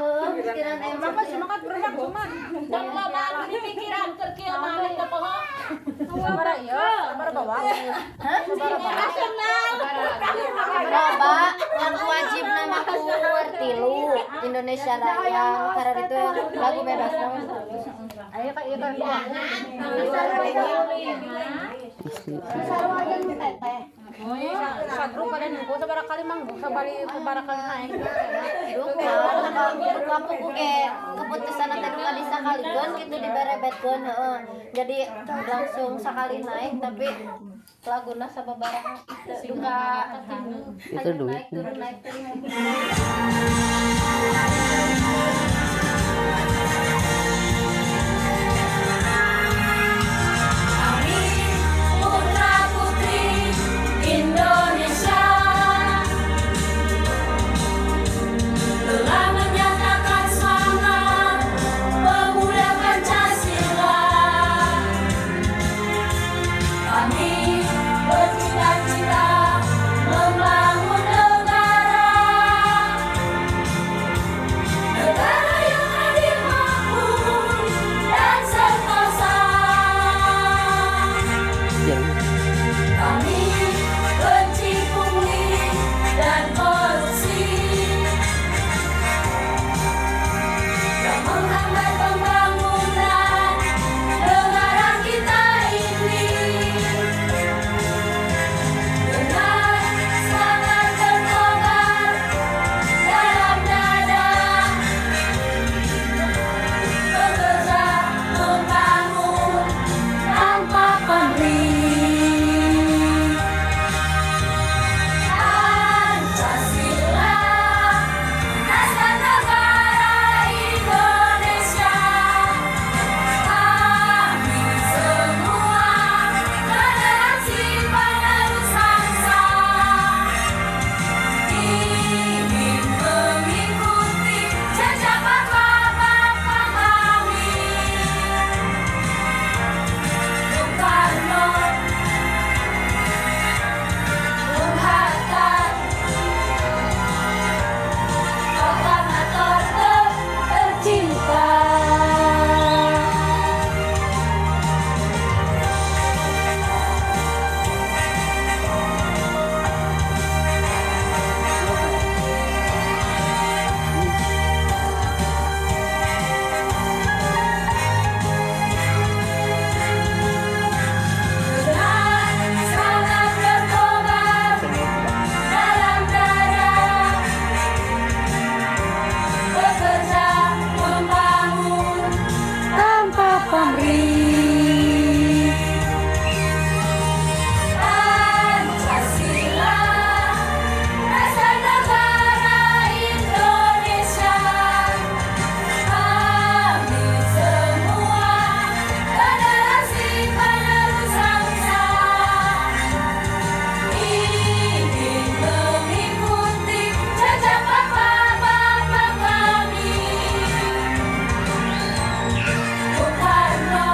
pikiran emang Apa semangat berenang cuma. Dan loba di pikiran keur kieu malih teh poho. Sabara ieu, sabara bawa. Nasional. loba yang wajib nama kur tilu Indonesia Raya karena itu lagu bebas naon. Ayo Kak, ieu Kak. Sarua jeung teteh. Oh iya, sadru pada nunggu sabara kali manggung, sabara kali naik. Duka puku ke keputusan teh duka disakalikeun gitu diberebetkeun heeh. Jadi langsung sakali naik tapi laguna sababaraha duka Itu duit. naik turun naik turun. Putra putri Indonesia telah menyatakan semangat pemuda Pancasila. Kami bercita-cita membangun negara yang adil, makmur, dan sentosa. Kami benci pungli dan korupsi yang menghambat pembangunan negara kita ini. Dengan semangat berkobar dalam dada, bekerja membangun tanpa pamrih. Pancasila, dasar negara Indonesia. Kami semua generasi penerus bangsa ingin mengikuti jejak bapak-bapak kami. Bung Karno, Bung Hatta, proklamator tercinta. Dengan semangat berkobar dalam dada, bekerja membangun tanpa pamrih. Pancasila, dasar negara Indonesia. Kami semua generasi penerus bangsa ingin mengikuti jejak bapak-bapak kami. Bung Karno,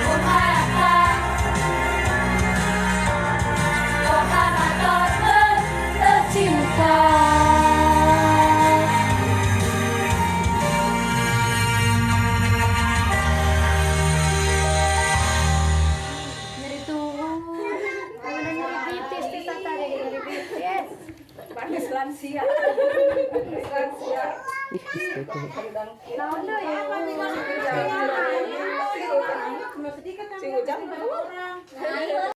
Bung Hatta, proklamator tercinta. Nyeri tubuh. Udah nyeri pitis kita tadi nyeri pitis. Panis lansia. Naon deui ya? Si Ujang